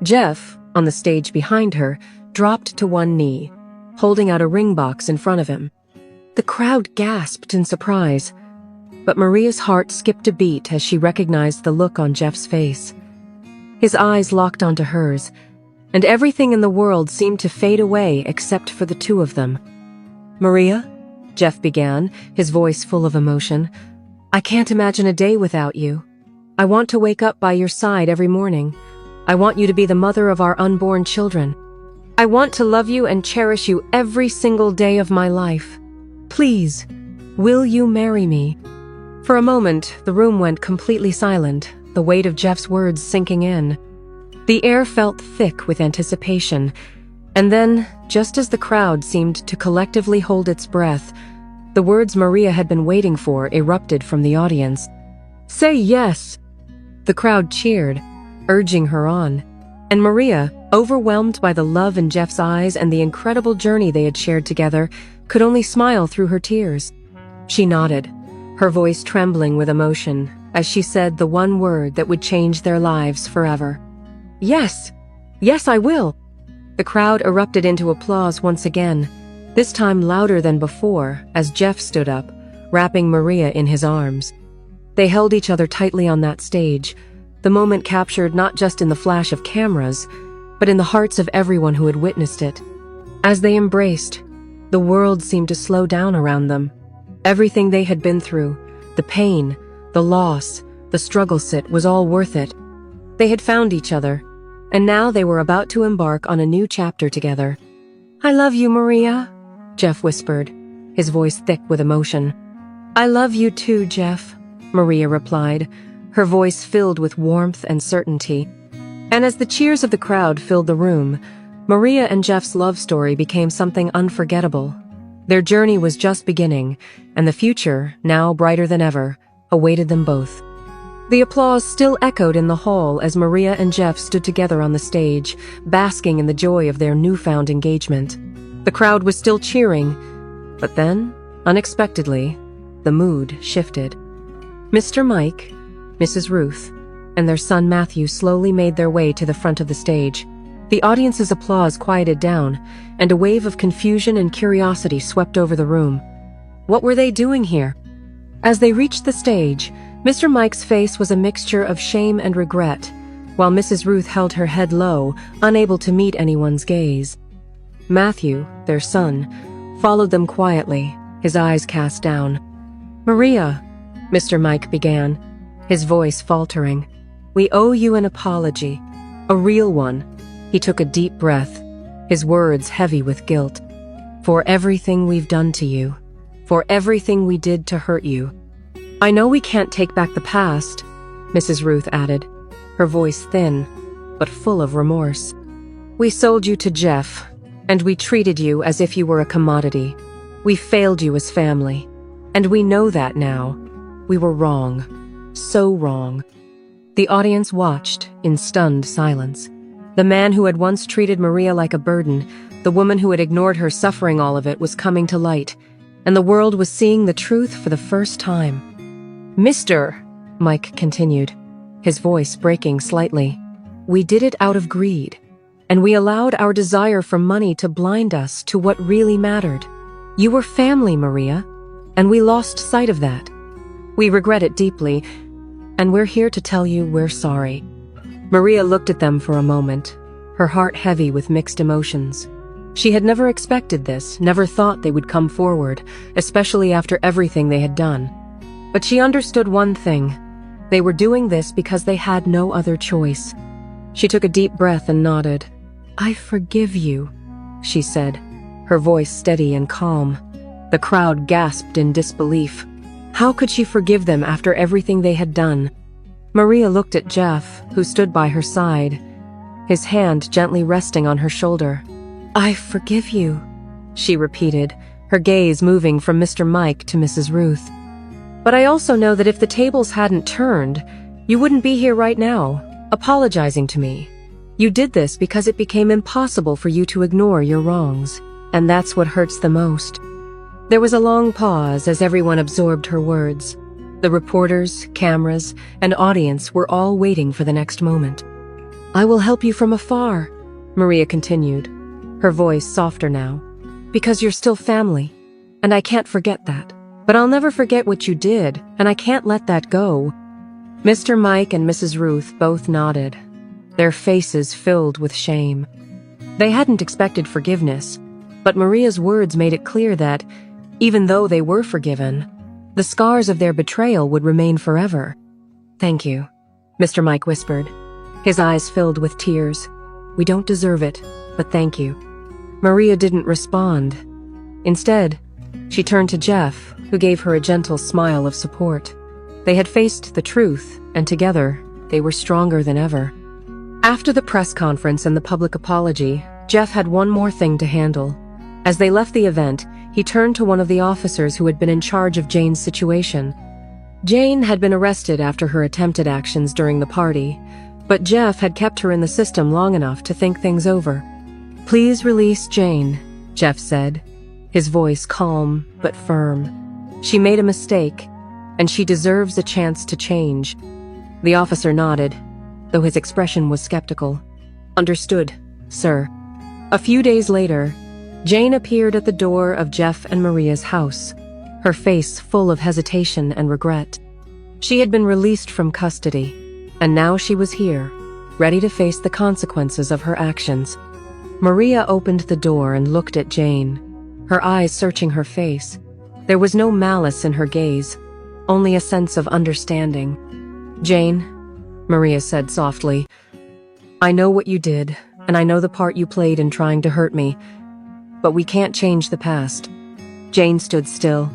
Jeff, on the stage behind her, dropped to one knee, holding out a ring box in front of him. The crowd gasped in surprise, but Maria's heart skipped a beat as she recognized the look on Jeff's face. His eyes locked onto hers, and everything in the world seemed to fade away except for the two of them. "Maria," Jeff began, his voice full of emotion, "I can't imagine a day without you. I want to wake up by your side every morning. I want you to be the mother of our unborn children. I want to love you and cherish you every single day of my life. Please, will you marry me?" For a moment, the room went completely silent, the weight of Jeff's words sinking in. The air felt thick with anticipation, and then, just as the crowd seemed to collectively hold its breath, the words Maria had been waiting for erupted from the audience. "Say yes!" The crowd cheered, urging her on, and Maria, overwhelmed by the love in Jeff's eyes and the incredible journey they had shared together, could only smile through her tears. She nodded, her voice trembling with emotion, as she said the one word that would change their lives forever. "Yes! Yes, I will!" The crowd erupted into applause once again, this time louder than before, as Jeff stood up, wrapping Maria in his arms. They held each other tightly on that stage, the moment captured not just in the flash of cameras, but in the hearts of everyone who had witnessed it. As they embraced, the world seemed to slow down around them. Everything they had been through, the pain, the loss, the struggle was all worth it. They had found each other, and now they were about to embark on a new chapter together. "I love you, Maria," Jeff whispered, his voice thick with emotion. "I love you too, Jeff," Maria replied, her voice filled with warmth and certainty. And as the cheers of the crowd filled the room, Maria and Jeff's love story became something unforgettable. Their journey was just beginning, and the future, now brighter than ever, awaited them both. The applause still echoed in the hall as Maria and Jeff stood together on the stage, basking in the joy of their newfound engagement. The crowd was still cheering, but then, unexpectedly, the mood shifted. Mr. Mike, Mrs. Ruth, and their son Matthew slowly made their way to the front of the stage. The audience's applause quieted down, and a wave of confusion and curiosity swept over the room. What were they doing here? As they reached the stage, Mr. Mike's face was a mixture of shame and regret, while Mrs. Ruth held her head low, unable to meet anyone's gaze. Matthew, their son, followed them quietly, his eyes cast down. "Maria," Mr. Mike began, his voice faltering, "we owe you an apology, a real one." He took a deep breath, his words heavy with guilt. "For everything we've done to you, for everything we did to hurt you. I know we can't take back the past," Mrs. Ruth added, her voice thin, but full of remorse. "We sold you to Jeff, and we treated you as if you were a commodity. We failed you as family, and we know that now. We were wrong, so wrong." The audience watched in stunned silence. The man who had once treated Maria like a burden, the woman who had ignored her suffering all of it, was coming to light, and the world was seeing the truth for the first time. "Mr. Mike continued, his voice breaking slightly, "we did it out of greed, and we allowed our desire for money to blind us to what really mattered. You were family, Maria, and we lost sight of that. We regret it deeply, and we're here to tell you we're sorry." Maria looked at them for a moment, her heart heavy with mixed emotions. She had never expected this, never thought they would come forward, especially after everything they had done. But she understood one thing. They were doing this because they had no other choice. She took a deep breath and nodded. "I forgive you," she said, her voice steady and calm. The crowd gasped in disbelief. How could she forgive them after everything they had done? Maria looked at Jeff, who stood by her side, his hand gently resting on her shoulder. "I forgive you," she repeated, her gaze moving from Mr. Mike to Mrs. Ruth. "But I also know that if the tables hadn't turned, you wouldn't be here right now, apologizing to me. You did this because it became impossible for you to ignore your wrongs, and that's what hurts the most." There was a long pause as everyone absorbed her words. The reporters, cameras, and audience were all waiting for the next moment. I will help you from afar, Maria continued, her voice softer now. Because you're still family, and I can't forget that. But I'll never forget what you did, and I can't let that go. Mr. Mike and Mrs. Ruth both nodded, their faces filled with shame. They hadn't expected forgiveness, but Maria's words made it clear that, even though they were forgiven, the scars of their betrayal would remain forever. Thank you, Mr. Mike whispered, his eyes filled with tears. We don't deserve it, but thank you. Maria didn't respond. Instead, she turned to Jeff, who gave her a gentle smile of support. They had faced the truth, and together, they were stronger than ever. After the press conference and the public apology, Jeff had one more thing to handle. As they left the event, he turned to one of the officers who had been in charge of Jane's situation. Jane had been arrested after her attempted actions during the party, but Jeff had kept her in the system long enough to think things over. Please release Jane, Jeff said, his voice calm but firm. She made a mistake, and she deserves a chance to change. The officer nodded, though his expression was skeptical. Understood, sir. A few days later, Jane appeared at the door of Jeff and Maria's house, her face full of hesitation and regret. She had been released from custody, and now she was here, ready to face the consequences of her actions. Maria opened the door and looked at Jane, her eyes searching her face. There was no malice in her gaze, only a sense of understanding. Jane, Maria said softly, I know what you did, and I know the part you played in trying to hurt me, but we can't change the past. Jane stood still,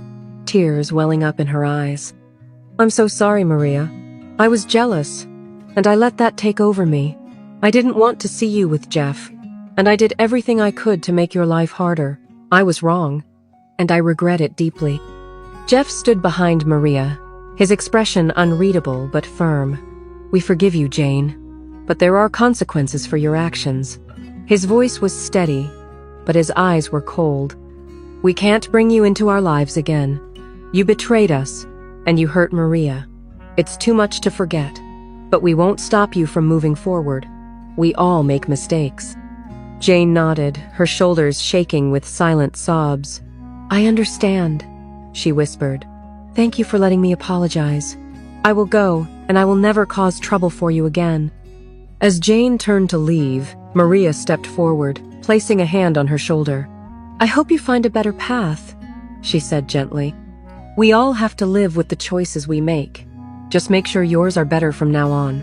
tears welling up in her eyes. I'm so sorry, Maria. I was jealous, and I let that take over me. I didn't want to see you with Jeff, and I did everything I could to make your life harder. I was wrong, and I regret it deeply. Jeff stood behind Maria, his expression unreadable but firm. We forgive you, Jane, but there are consequences for your actions. His voice was steady, but his eyes were cold. We can't bring you into our lives again. You betrayed us, and you hurt Maria. It's too much to forget, but we won't stop you from moving forward. We all make mistakes. Jane nodded, her shoulders shaking with silent sobs. I understand, she whispered. Thank you for letting me apologize. I will go, and I will never cause trouble for you again. As Jane turned to leave, Maria stepped forward, placing a hand on her shoulder. I hope you find a better path, she said gently. We all have to live with the choices we make. Just make sure yours are better from now on.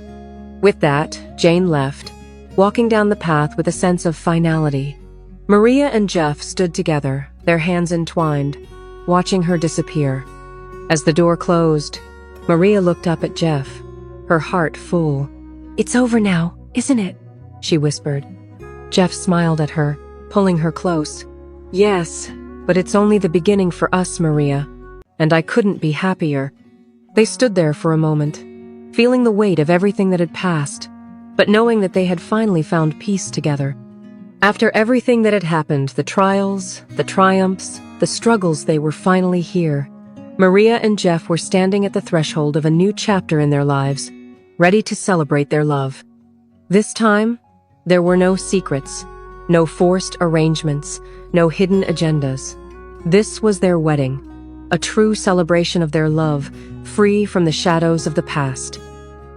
With that, Jane left, walking down the path with a sense of finality. Maria and Jeff stood together, their hands entwined, watching her disappear. As the door closed, Maria looked up at Jeff, her heart full. It's over now, isn't it? She whispered. Jeff smiled at her, pulling her close. Yes, but it's only the beginning for us, Maria, and I couldn't be happier. They stood there for a moment, feeling the weight of everything that had passed, but knowing that they had finally found peace together. After everything that had happened, the trials, the triumphs, the struggles, they were finally here. Maria and Jeff were standing at the threshold of a new chapter in their lives, ready to celebrate their love. This time, there were no secrets, no forced arrangements, no hidden agendas. This was their wedding, a true celebration of their love, free from the shadows of the past.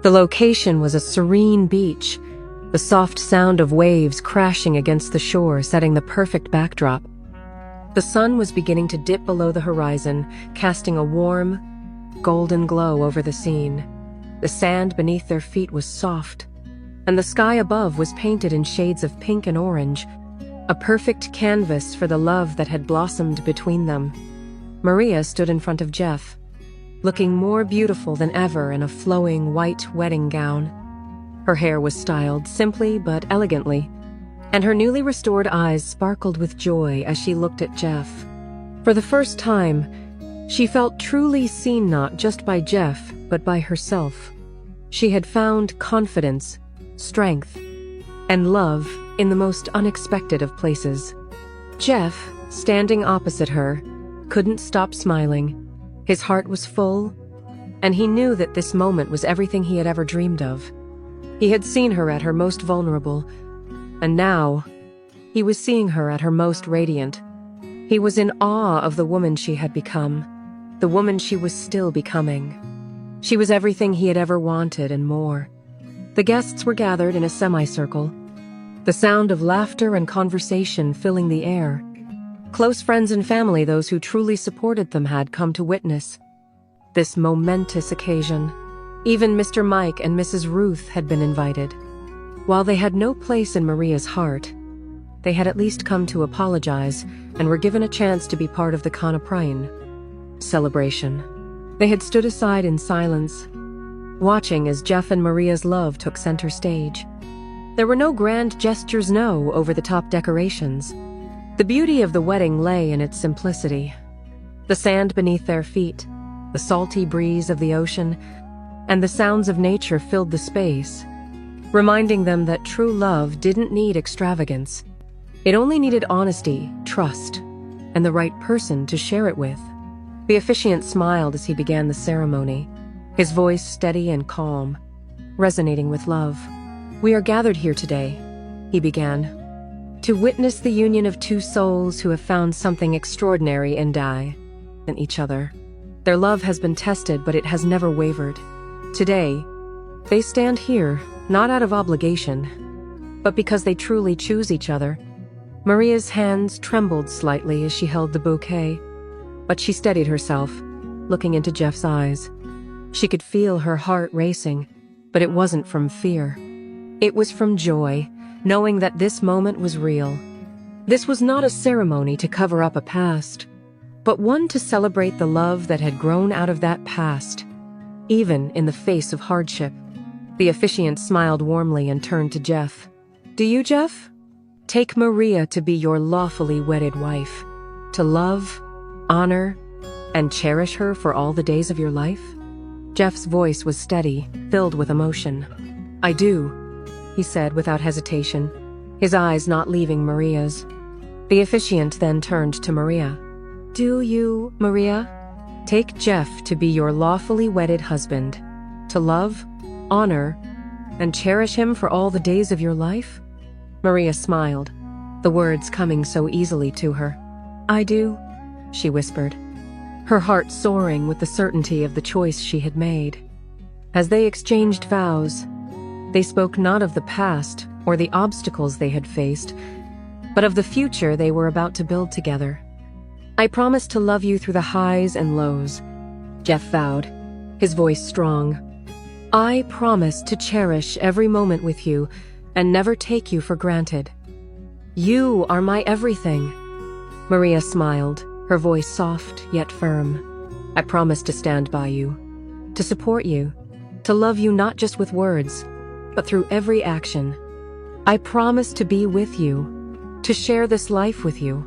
The location was a serene beach, the soft sound of waves crashing against the shore setting the perfect backdrop. The sun was beginning to dip below the horizon, casting a warm, golden glow over the scene. The sand beneath their feet was soft, and the sky above was painted in shades of pink and orange, a perfect canvas for the love that had blossomed between them. Maria stood in front of Jeff, looking more beautiful than ever in a flowing white wedding gown. Her hair was styled simply but elegantly, and her newly restored eyes sparkled with joy as she looked at Jeff. For the first time, she felt truly seen not just by Jeff, but by herself. She had found confidence, strength, and love in the most unexpected of places. Jeff, standing opposite her, couldn't stop smiling. His heart was full, and he knew that this moment was everything he had ever dreamed of. He had seen her at her most vulnerable, and now he was seeing her at her most radiant. He was in awe of the woman she had become, the woman she was still becoming. She was everything he had ever wanted and more. The guests were gathered in a semicircle, the sound of laughter and conversation filling the air. Close friends and family, those who truly supported them, had come to witness this momentous occasion. Even Mr. Mike and Mrs. Ruth had been invited. While they had no place in Maria's heart, they had at least come to apologize and were given a chance to be part of the Canoprine celebration. They had stood aside in silence, watching as Jeff and Maria's love took center stage. There were no grand gestures, no over-the-top decorations. The beauty of the wedding lay in its simplicity. The sand beneath their feet, the salty breeze of the ocean, and the sounds of nature filled the space, reminding them that true love didn't need extravagance. It only needed honesty, trust, and the right person to share it with. The officiant smiled as he began the ceremony, his voice steady and calm, resonating with love. "We are gathered here today," he began, "to witness the union of two souls who have found something extraordinary in each other. Their love has been tested, but it has never wavered. Today, they stand here, not out of obligation, but because they truly choose each other." Maria's hands trembled slightly as she held the bouquet, but she steadied herself, looking into Jeff's eyes. She could feel her heart racing, but it wasn't from fear. It was from joy, knowing that this moment was real. This was not a ceremony to cover up a past, but one to celebrate the love that had grown out of that past, even in the face of hardship. The officiant smiled warmly and turned to Jeff. "Do you, Jeff? Take Maria to be your lawfully wedded wife, to love, honor, and cherish her for all the days of your life?" Jeff's voice was steady, filled with emotion. "I do," he said without hesitation, his eyes not leaving Maria's. The officiant then turned to Maria. "Do you, Maria, take Jeff to be your lawfully wedded husband, to love, honor, and cherish him for all the days of your life?" Maria smiled, the words coming so easily to her. "I do," she whispered, her heart soaring with the certainty of the choice she had made. As they exchanged vows, they spoke not of the past or the obstacles they had faced, but of the future they were about to build together. "I promise to love you through the highs and lows," Jeff vowed, his voice strong. "I promise to cherish every moment with you and never take you for granted. You are my everything." Maria smiled, her voice soft yet firm. "I promise to stand by you, to support you, to love you not just with words, but through every action. I promise to be with you, to share this life with you."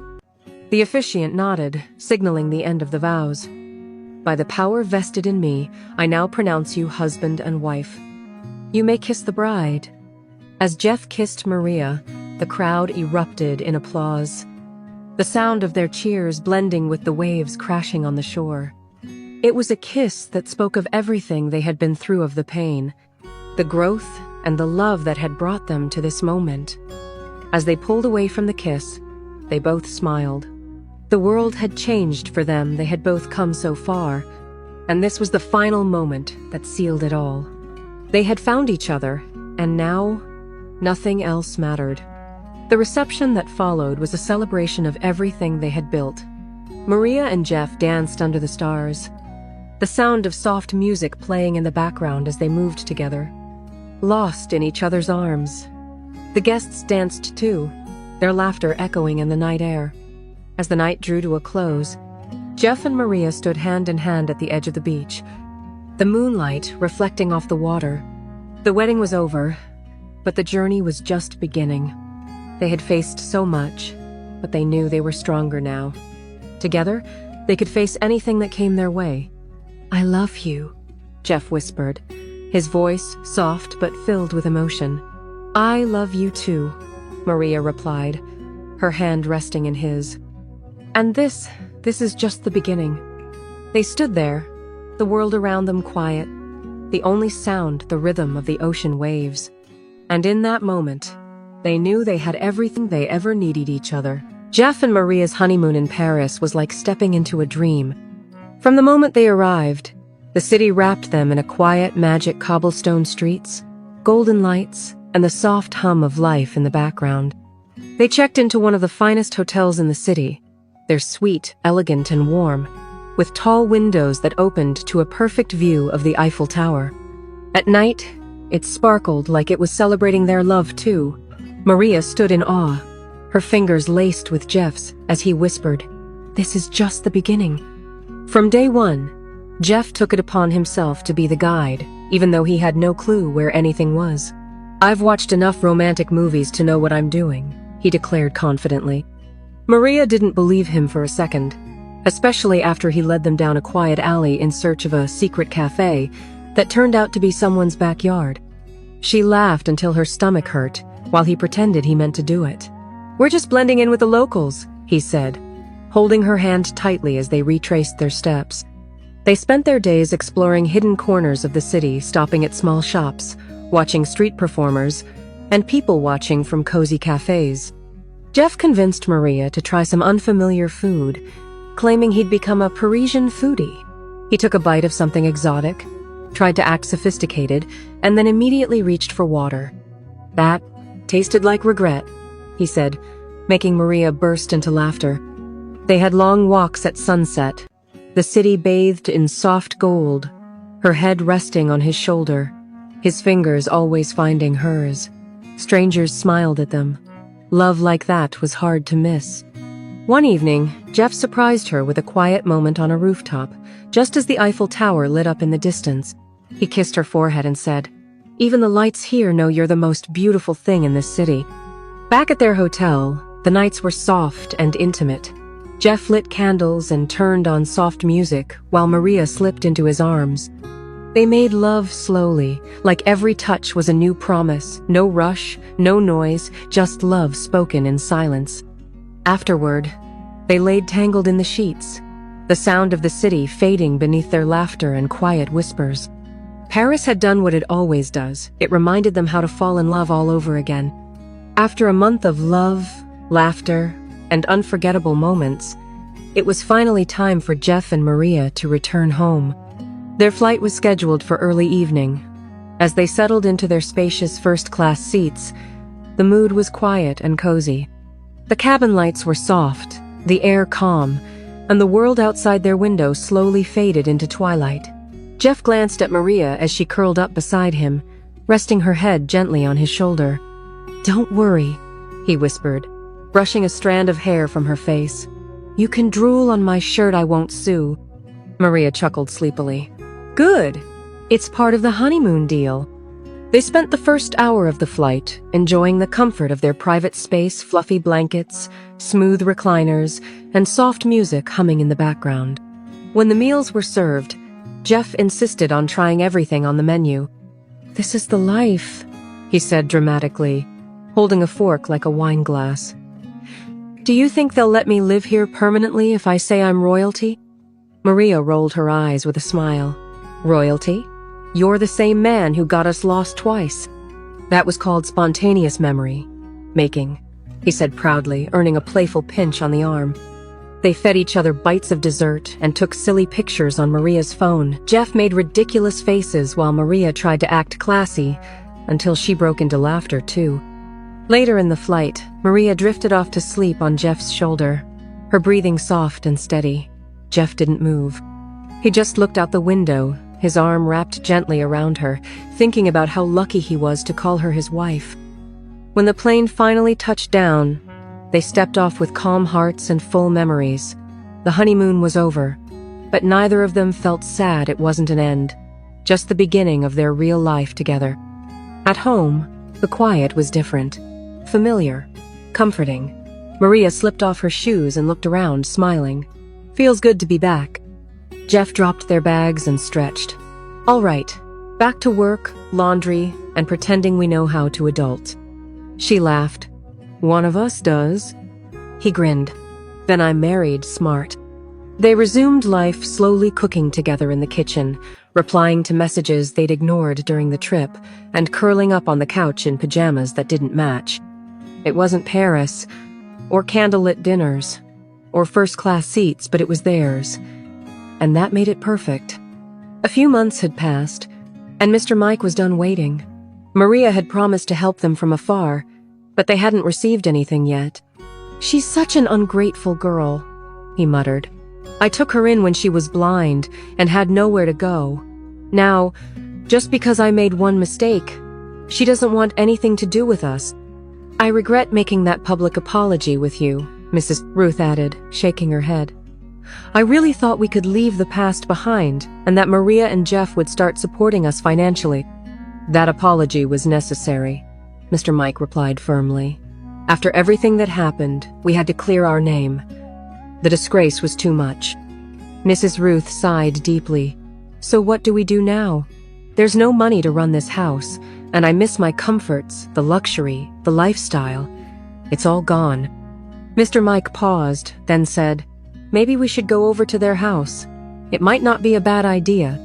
The officiant nodded, signaling the end of the vows. "By the power vested in me, I now pronounce you husband and wife. You may kiss the bride." As Jeff kissed Maria, the crowd erupted in applause, the sound of their cheers blending with the waves crashing on the shore. It was a kiss that spoke of everything they had been through, of the pain, the growth, and the love that had brought them to this moment. As they pulled away from the kiss, they both smiled. The world had changed for them, they had both come so far, and this was the final moment that sealed it all. They had found each other, and now nothing else mattered. The reception that followed was a celebration of everything they had built. Maria and Jeff danced under the stars, the sound of soft music playing in the background as they moved together, lost in each other's arms. The guests danced too, their laughter echoing in the night air. As the night drew to a close, Jeff and Maria stood hand in hand at the edge of the beach, the moonlight reflecting off the water. The wedding was over, but the journey was just beginning. They had faced so much, but they knew they were stronger now. Together, they could face anything that came their way. "I love you," Jeff whispered, his voice soft but filled with emotion. "I love you too," Maria replied, her hand resting in his. "And this is just the beginning." They stood there, the world around them quiet, the only sound the rhythm of the ocean waves. And in that moment, they knew they had everything they ever needed: each other. Jeff and Maria's honeymoon in Paris was like stepping into a dream. From the moment they arrived, the city wrapped them in a quiet, magic cobblestone streets, golden lights, and the soft hum of life in the background. They checked into one of the finest hotels in the city. They're sweet, elegant, and warm, with tall windows that opened to a perfect view of the Eiffel Tower. At night, it sparkled like it was celebrating their love too. Maria stood in awe, her fingers laced with Jeff's as he whispered, "This is just the beginning." From day one, Jeff took it upon himself to be the guide, even though he had no clue where anything was. "I've watched enough romantic movies to know what I'm doing," he declared confidently. Maria didn't believe him for a second, especially after he led them down a quiet alley in search of a secret cafe that turned out to be someone's backyard. She laughed until her stomach hurt, while he pretended he meant to do it. "We're just blending in with the locals," he said, holding her hand tightly as they retraced their steps. They spent their days exploring hidden corners of the city, stopping at small shops, watching street performers, and people watching from cozy cafes. Jeff convinced Maria to try some unfamiliar food, claiming he'd become a Parisian foodie. He took a bite of something exotic, tried to act sophisticated, and then immediately reached for water. "That tasted like regret," he said, making Maria burst into laughter. They had long walks at sunset, the city bathed in soft gold, her head resting on his shoulder, his fingers always finding hers. Strangers smiled at them. Love like that was hard to miss. One evening, Jeff surprised her with a quiet moment on a rooftop, just as the Eiffel Tower lit up in the distance. He kissed her forehead and said, "Even the lights here know you're the most beautiful thing in this city." Back at their hotel, the nights were soft and intimate. Jeff lit candles and turned on soft music while Maria slipped into his arms. They made love slowly, like every touch was a new promise. No rush, no noise, just love spoken in silence. Afterward, they laid tangled in the sheets, the sound of the city fading beneath their laughter and quiet whispers. Paris had done what it always does. It reminded them how to fall in love all over again. After a month of love, laughter, and unforgettable moments, it was finally time for Jeff and Maria to return home. Their flight was scheduled for early evening. As they settled into their spacious first-class seats, the mood was quiet and cozy. The cabin lights were soft, the air calm, and the world outside their window slowly faded into twilight. Jeff glanced at Maria as she curled up beside him, resting her head gently on his shoulder. "Don't worry," he whispered, brushing a strand of hair from her face. "You can drool on my shirt, I won't sue." Maria chuckled sleepily. "Good. It's part of the honeymoon deal." They spent the first hour of the flight enjoying the comfort of their private space, fluffy blankets, smooth recliners, and soft music humming in the background. When the meals were served, Jeff insisted on trying everything on the menu. "This is the life," he said dramatically, holding a fork like a wine glass. "Do you think they'll let me live here permanently if I say I'm royalty?" Maria rolled her eyes with a smile. "Royalty? You're the same man who got us lost twice." "That was called spontaneous memory making," he said proudly, earning a playful pinch on the arm. They fed each other bites of dessert and took silly pictures on Maria's phone. Jeff made ridiculous faces while Maria tried to act classy, until she broke into laughter too. Later in the flight, Maria drifted off to sleep on Jeff's shoulder, her breathing soft and steady. Jeff didn't move. He just looked out the window, his arm wrapped gently around her, thinking about how lucky he was to call her his wife. When the plane finally touched down, they stepped off with calm hearts and full memories. The honeymoon was over, but neither of them felt sad it wasn't an end, just the beginning of their real life together. At home, the quiet was different, familiar, comforting. Maria slipped off her shoes and looked around, smiling. "Feels good to be back." Jeff dropped their bags and stretched. "All right, back to work, laundry, and pretending we know how to adult." She laughed. "One of us does." He grinned. "Then I'm married smart." They resumed life, slowly cooking together in the kitchen, replying to messages they'd ignored during the trip, and curling up on the couch in pajamas that didn't match. It wasn't Paris, or candlelit dinners, or first-class seats, but it was theirs, and that made it perfect. A few months had passed, and Mr. Mike was done waiting. Maria had promised to help them from afar, but they hadn't received anything yet. "She's such an ungrateful girl," he muttered. "I took her in when she was blind and had nowhere to go. Now, just because I made one mistake, she doesn't want anything to do with us. I regret making that public apology with you," Mrs. Ruth added, shaking her head. "I really thought we could leave the past behind and that Maria and Jeff would start supporting us financially." "That apology was necessary," Mr. Mike replied firmly. "After everything that happened, we had to clear our name. The disgrace was too much." Mrs. Ruth sighed deeply. "So what do we do now? There's no money to run this house, and I miss my comforts, the luxury, the lifestyle. It's all gone." Mr. Mike paused, then said, "Maybe we should go over to their house. It might not be a bad idea.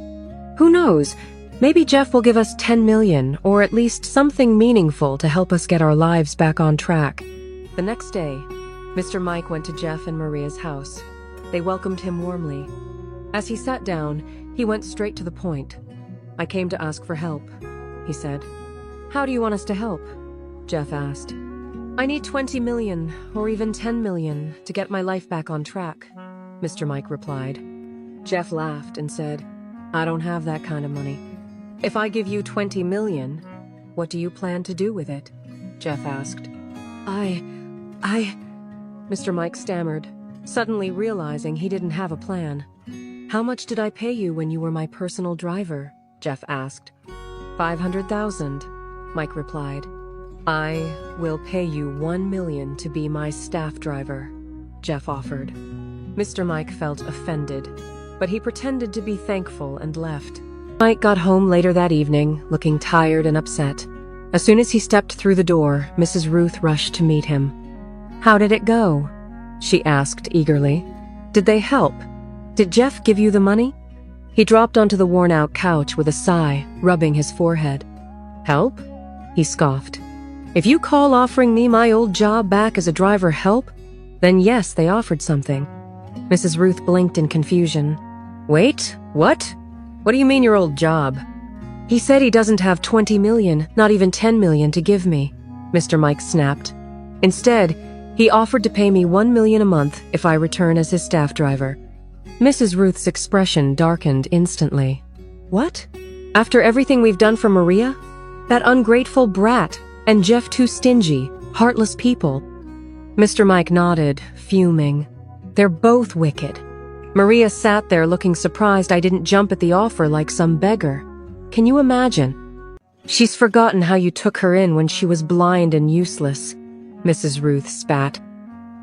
Who knows? Maybe Jeff will give us 10 million, or at least something meaningful to help us get our lives back on track." The next day, Mr. Mike went to Jeff and Maria's house. They welcomed him warmly. As he sat down, he went straight to the point. "I came to ask for help," he said. "How do you want us to help?" Jeff asked. "I need 20 million, or even 10 million, to get my life back on track," Mr. Mike replied. Jeff laughed and said, "I don't have that kind of money." "If I give you 20 million, what do you plan to do with it?" Jeff asked. I... Mr. Mike stammered, suddenly realizing he didn't have a plan. "How much did I pay you when you were my personal driver?" Jeff asked. 500,000, Mike replied. "I will pay you 1 million to be my staff driver," Jeff offered. Mr. Mike felt offended, but he pretended to be thankful and left. Mike got home later that evening, looking tired and upset. As soon as he stepped through the door, Mrs. Ruth rushed to meet him. "How did it go?" she asked eagerly. "Did they help? Did Jeff give you the money?" He dropped onto the worn-out couch with a sigh, rubbing his forehead. "Help?" he scoffed. "If you call offering me my old job back as a driver help, then yes, they offered something." Mrs. Ruth blinked in confusion. "Wait, what? What do you mean your old job?" "He said he doesn't have 20 million, not even 10 million to give me," Mr. Mike snapped. "Instead, he offered to pay me 1 million a month if I return as his staff driver." Mrs. Ruth's expression darkened instantly. "What? After everything we've done for Maria? That ungrateful brat, and Jeff too stingy, heartless people." Mr. Mike nodded, fuming. "They're both wicked. Maria sat there looking surprised I didn't jump at the offer like some beggar. Can you imagine? She's forgotten how you took her in when she was blind and useless," Mrs. Ruth spat.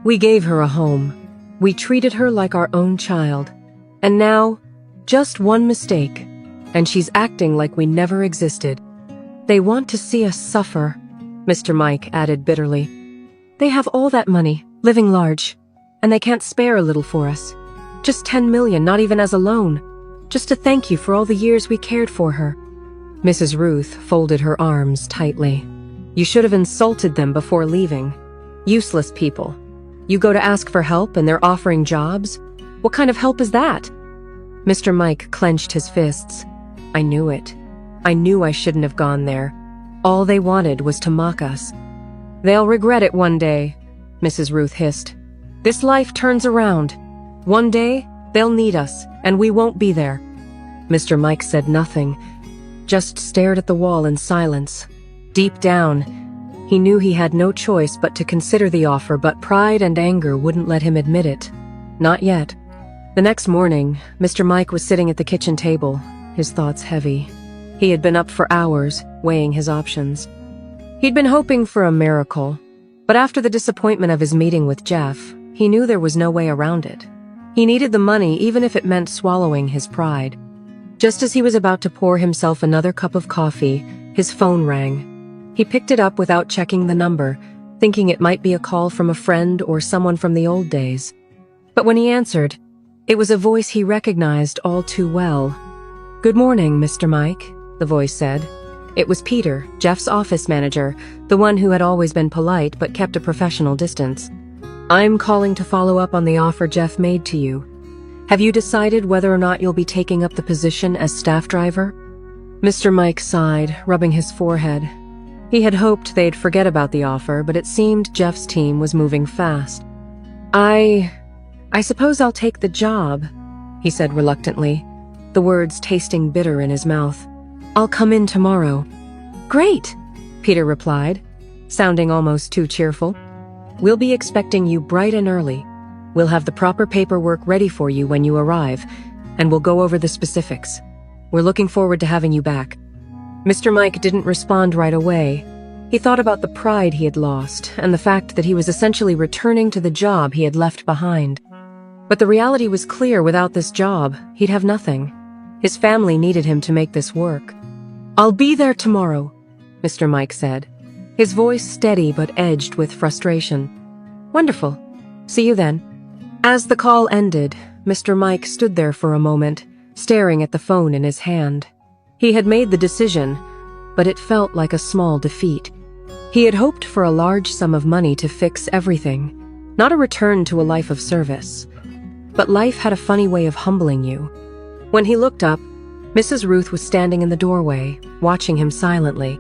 "We gave her a home. We treated her like our own child. And now, just one mistake, and she's acting like we never existed. They want to see us suffer," Mr. Mike added bitterly. "They have all that money, living large, and they can't spare a little for us. Just 10 million, not even as a loan. Just to thank you for all the years we cared for her." Mrs. Ruth folded her arms tightly. "You should have insulted them before leaving. Useless people. You go to ask for help and they're offering jobs? What kind of help is that?" Mr. Mike clenched his fists. "I knew it. I knew I shouldn't have gone there. All they wanted was to mock us." "They'll regret it one day," Mrs. Ruth hissed. "This life turns around. One day, they'll need us, and we won't be there." Mr. Mike said nothing, just stared at the wall in silence. Deep down, he knew he had no choice but to consider the offer, but pride and anger wouldn't let him admit it. Not yet. The next morning, Mr. Mike was sitting at the kitchen table, his thoughts heavy. He had been up for hours, weighing his options. He'd been hoping for a miracle, but after the disappointment of his meeting with Jeff, he knew there was no way around it. He needed the money even if it meant swallowing his pride. Just as he was about to pour himself another cup of coffee, his phone rang. He picked it up without checking the number, thinking it might be a call from a friend or someone from the old days. But when he answered, it was a voice he recognized all too well. "Good morning, Mr. Mike," the voice said. It was Peter, Jeff's office manager, the one who had always been polite but kept a professional distance. "I'm calling to follow up on the offer Jeff made to you. Have you decided whether or not you'll be taking up the position as staff driver?" Mr. Mike sighed, rubbing his forehead. He had hoped they'd forget about the offer, but it seemed Jeff's team was moving fast. I suppose I'll take the job," he said reluctantly, the words tasting bitter in his mouth. "I'll come in tomorrow." "Great," Peter replied, sounding almost too cheerful. "We'll be expecting you bright and early. We'll have the proper paperwork ready for you when you arrive, and we'll go over the specifics. We're looking forward to having you back." Mr. Mike didn't respond right away. He thought about the pride he had lost and the fact that he was essentially returning to the job he had left behind. But the reality was clear: without this job, he'd have nothing. His family needed him to make this work. "I'll be there tomorrow," Mr. Mike said, his voice steady but edged with frustration. "Wonderful. See you then." As the call ended, Mr. Mike stood there for a moment, staring at the phone in his hand. He had made the decision, but it felt like a small defeat. He had hoped for a large sum of money to fix everything, not a return to a life of service. But life had a funny way of humbling you. When he looked up, Mrs. Ruth was standing in the doorway, watching him silently.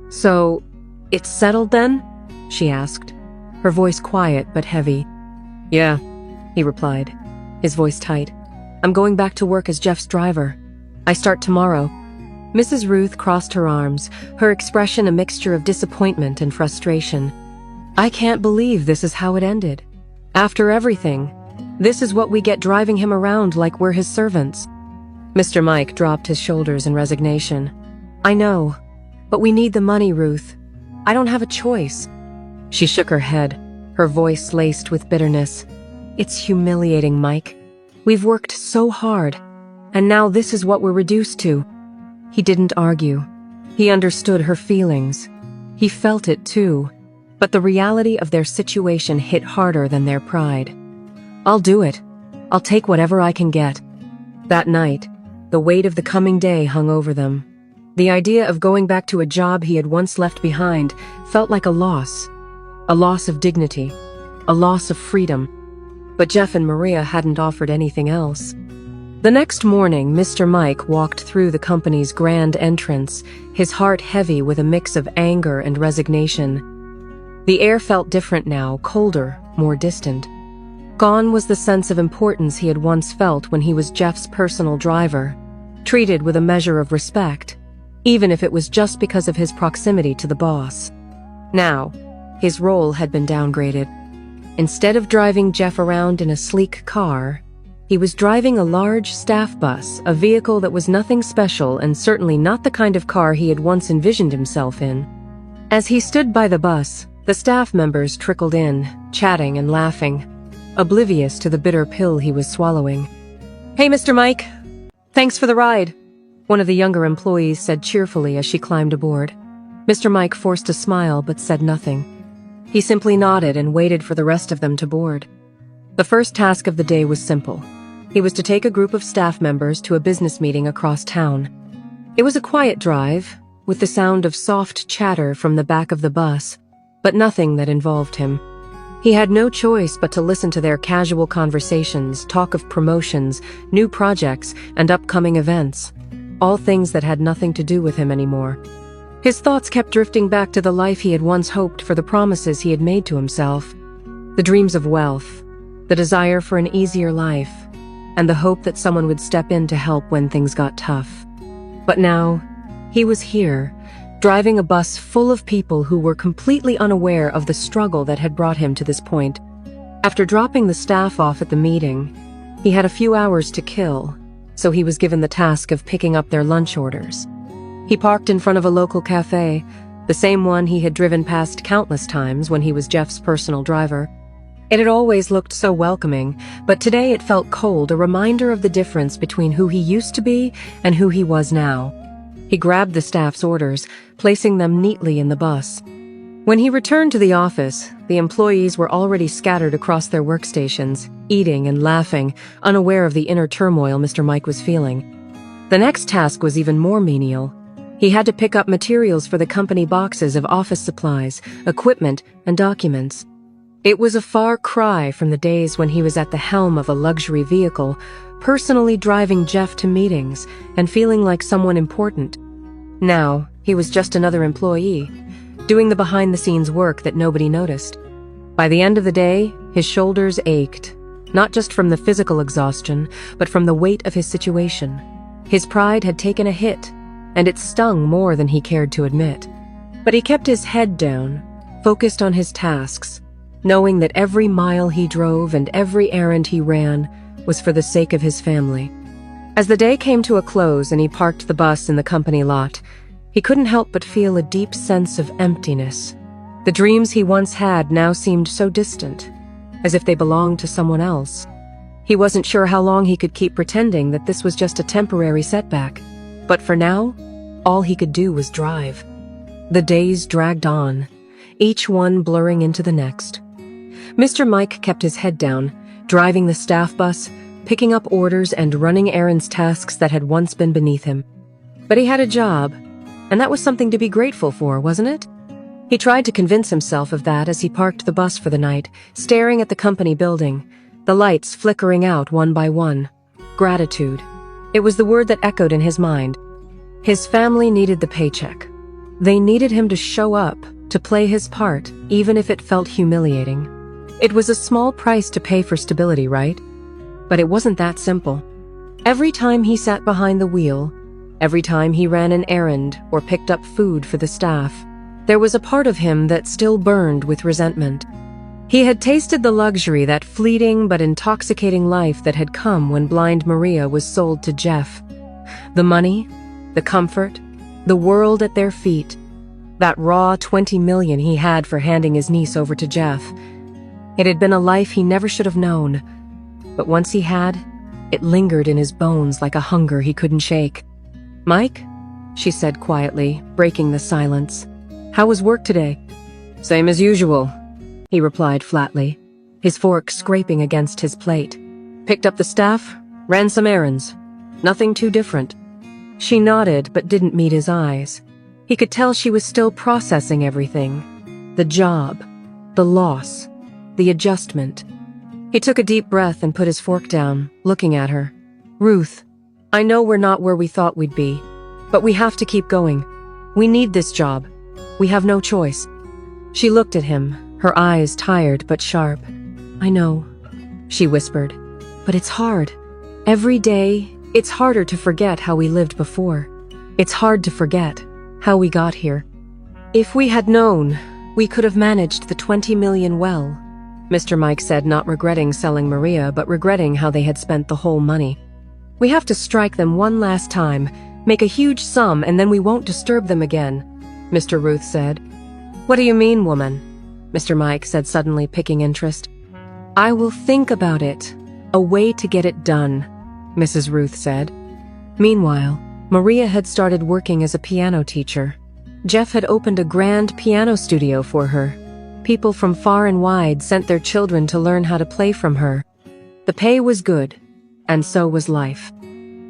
"So, it's settled then?" she asked, her voice quiet but heavy. "Yeah," he replied, his voice tight. "I'm going back to work as Jeff's driver. I start tomorrow." Mrs. Ruth crossed her arms, her expression a mixture of disappointment and frustration. "I can't believe this is how it ended. After everything, this is what we get, driving him around like we're his servants." Mr. Mike dropped his shoulders in resignation. "I know, but we need the money, Ruth. I don't have a choice." She shook her head, her voice laced with bitterness. "It's humiliating, Mike. We've worked so hard, and now this is what we're reduced to." He didn't argue. He understood her feelings. He felt it too, but the reality of their situation hit harder than their pride. "I'll do it. I'll take whatever I can get." That night, the weight of the coming day hung over them. The idea of going back to a job he had once left behind felt like a loss of dignity, a loss of freedom. But Jeff and Maria hadn't offered anything else. The next morning, Mr. Mike walked through the company's grand entrance, his heart heavy with a mix of anger and resignation. The air felt different now, colder, more distant. Gone was the sense of importance he had once felt when he was Jeff's personal driver, treated with a measure of respect, even if it was just because of his proximity to the boss. Now, his role had been downgraded. Instead of driving Jeff around in a sleek car, he was driving a large staff bus, a vehicle that was nothing special and certainly not the kind of car he had once envisioned himself in. As he stood by the bus, the staff members trickled in, chatting and laughing, oblivious to the bitter pill he was swallowing. "Hey, Mr. Mike. Thanks for the ride," one of the younger employees said cheerfully as she climbed aboard. Mr. Mike forced a smile but said nothing. He simply nodded and waited for the rest of them to board. The first task of the day was simple. He was to take a group of staff members to a business meeting across town. It was a quiet drive, with the sound of soft chatter from the back of the bus, but nothing that involved him. He had no choice but to listen to their casual conversations, talk of promotions, new projects, and upcoming events, all things that had nothing to do with him anymore. His thoughts kept drifting back to the life he had once hoped for, the promises he had made to himself, the dreams of wealth, the desire for an easier life, and the hope that someone would step in to help when things got tough. But now, he was here, driving a bus full of people who were completely unaware of the struggle that had brought him to this point. After dropping the staff off at the meeting, he had a few hours to kill, so he was given the task of picking up their lunch orders. He parked in front of a local cafe, the same one he had driven past countless times when he was Jeff's personal driver. It had always looked so welcoming, but today it felt cold, a reminder of the difference between who he used to be and who he was now. He grabbed the staff's orders, placing them neatly in the bus. When he returned to the office, the employees were already scattered across their workstations, eating and laughing, unaware of the inner turmoil Mr. Mike was feeling. The next task was even more menial. He had to pick up materials for the company boxes of office supplies, equipment, and documents. It was a far cry from the days when he was at the helm of a luxury vehicle, personally driving Jeff to meetings and feeling like someone important. Now, he was just another employee, doing the behind-the-scenes work that nobody noticed. By the end of the day, his shoulders ached, not just from the physical exhaustion, but from the weight of his situation. His pride had taken a hit, and it stung more than he cared to admit. But he kept his head down, focused on his tasks, knowing that every mile he drove and every errand he ran was for the sake of his family. As the day came to a close and he parked the bus in the company lot, he couldn't help but feel a deep sense of emptiness. The dreams he once had now seemed so distant, as if they belonged to someone else. He wasn't sure how long he could keep pretending that this was just a temporary setback, but for now, all he could do was drive. The days dragged on, each one blurring into the next. Mr. Mike kept his head down, driving the staff bus, picking up orders and running errands tasks that had once been beneath him. But he had a job, and that was something to be grateful for, wasn't it? He tried to convince himself of that as he parked the bus for the night, staring at the company building, the lights flickering out one by one. Gratitude. It was the word that echoed in his mind. His family needed the paycheck. They needed him to show up, to play his part, even if it felt humiliating. It was a small price to pay for stability, right? But it wasn't that simple. Every time he sat behind the wheel, every time he ran an errand or picked up food for the staff, there was a part of him that still burned with resentment. He had tasted the luxury, that fleeting but intoxicating life that had come when blind Maria was sold to Jeff. The money, the comfort, the world at their feet. That raw $20 million he had for handing his niece over to Jeff. It had been a life he never should have known. But once he had, it lingered in his bones like a hunger he couldn't shake. "Mike?" she said quietly, breaking the silence. "How was work today?" "Same as usual," he replied flatly, his fork scraping against his plate. "Picked up the staff, ran some errands. Nothing too different." She nodded but didn't meet his eyes. He could tell she was still processing everything. The job, the loss, the adjustment. He took a deep breath and put his fork down, looking at her. "Ruth, I know we're not where we thought we'd be, but we have to keep going. We need this job. We have no choice." She looked at him, her eyes tired but sharp. "I know," she whispered, "but it's hard. Every day, it's harder to forget how we lived before. It's hard to forget how we got here. If we had known, we could have managed the $20 million well," Mr. Mike said, not regretting selling Maria, but regretting how they had spent the whole money. "We have to strike them one last time, make a huge sum, and then we won't disturb them again," Mr. Ruth said. "What do you mean, woman?" Mr. Mike said, suddenly picking interest. "I will think about it. A way to get it done," Mrs. Ruth said. Meanwhile, Maria had started working as a piano teacher. Jeff had opened a grand piano studio for her. People from far and wide sent their children to learn how to play from her. The pay was good, and so was life.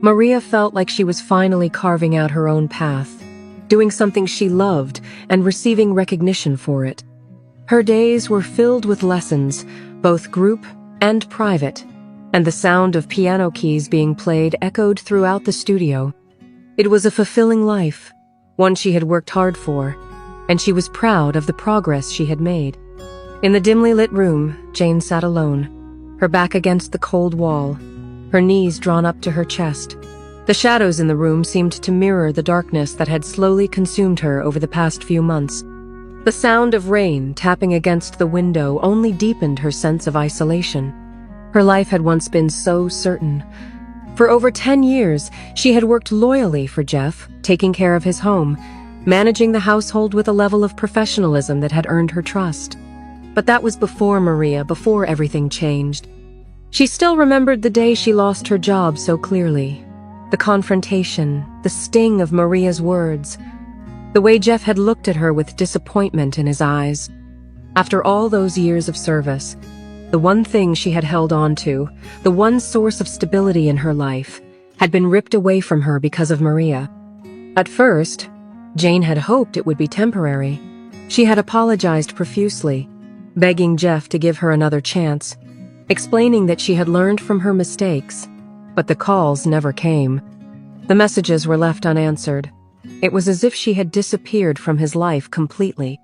Maria felt like she was finally carving out her own path, doing something she loved and receiving recognition for it. Her days were filled with lessons, both group and private, and the sound of piano keys being played echoed throughout the studio. It was a fulfilling life, one she had worked hard for, and she was proud of the progress she had made. In the dimly lit room, Jane sat alone, her back against the cold wall, her knees drawn up to her chest. The shadows in the room seemed to mirror the darkness that had slowly consumed her over the past few months. The sound of rain tapping against the window only deepened her sense of isolation. Her life had once been so certain. For over 10 years, she had worked loyally for Jeff, taking care of his home, managing the household with a level of professionalism that had earned her trust. But that was before Maria, before everything changed. She still remembered the day she lost her job so clearly. The confrontation, the sting of Maria's words, the way Jeff had looked at her with disappointment in his eyes. After all those years of service, the one thing she had held on to, the one source of stability in her life, had been ripped away from her because of Maria. At first, Jane had hoped it would be temporary. She had apologized profusely, begging Jeff to give her another chance, explaining that she had learned from her mistakes, but the calls never came. The messages were left unanswered. It was as if she had disappeared from his life completely.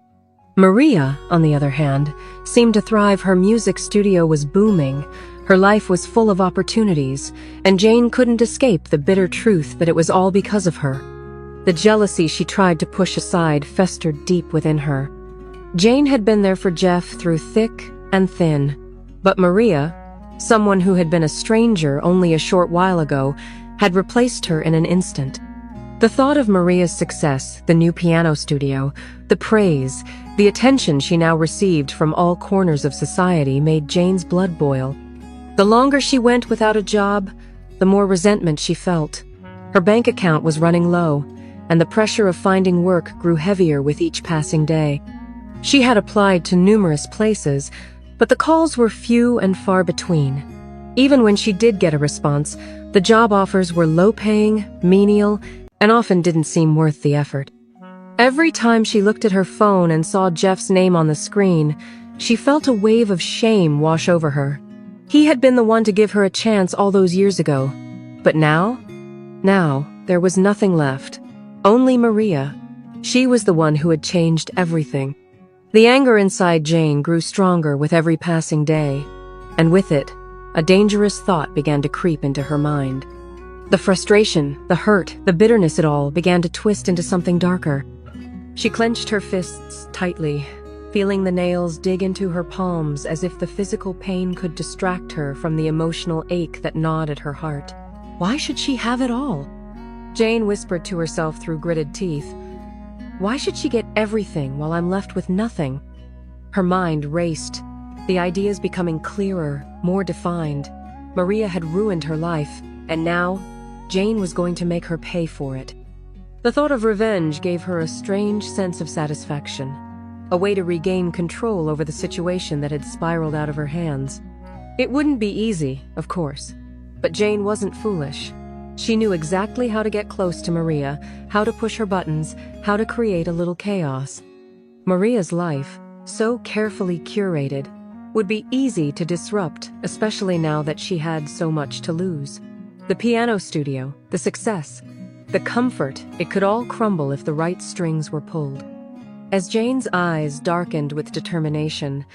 Maria, on the other hand, seemed to thrive. Her music studio was booming. Her life was full of opportunities, and Jane couldn't escape the bitter truth that it was all because of her. The jealousy she tried to push aside festered deep within her. Jane had been there for Jeff through thick and thin, but Maria, someone who had been a stranger only a short while ago, had replaced her in an instant. The thought of Maria's success, the new piano studio, the praise, the attention she now received from all corners of society made Jane's blood boil. The longer she went without a job, the more resentment she felt. Her bank account was running low, and the pressure of finding work grew heavier with each passing day. She had applied to numerous places, but the calls were few and far between. Even when she did get a response, the job offers were low-paying, menial, and often didn't seem worth the effort. Every time she looked at her phone and saw Jeff's name on the screen, she felt a wave of shame wash over her. He had been the one to give her a chance all those years ago. But now there was nothing left. Only Maria. She was the one who had changed everything. The anger inside Jane grew stronger with every passing day, and with it, a dangerous thought began to creep into her mind. The frustration, the hurt, the bitterness it all began to twist into something darker. She clenched her fists tightly, feeling the nails dig into her palms as if the physical pain could distract her from the emotional ache that gnawed at her heart. Why should she have it all? Jane whispered to herself through gritted teeth. Why should she get everything while I'm left with nothing? Her mind raced, the ideas becoming clearer, more defined. Maria had ruined her life, and now Jane was going to make her pay for it. The thought of revenge gave her a strange sense of satisfaction, a way to regain control over the situation that had spiraled out of her hands. It wouldn't be easy, of course, but Jane wasn't foolish. She knew exactly how to get close to Maria, how to push her buttons, how to create a little chaos. Maria's life, so carefully curated, would be easy to disrupt, especially now that she had so much to lose. The piano studio, the success, the comfort, it could all crumble if the right strings were pulled. As Jane's eyes darkened with determination,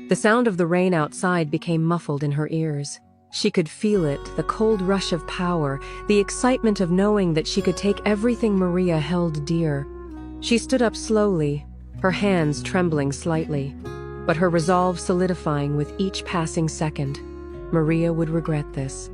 the sound of the rain outside became muffled in her ears. She could feel it, the cold rush of power, the excitement of knowing that she could take everything Maria held dear. She stood up slowly, her hands trembling slightly, but her resolve solidifying with each passing second. Maria would regret this.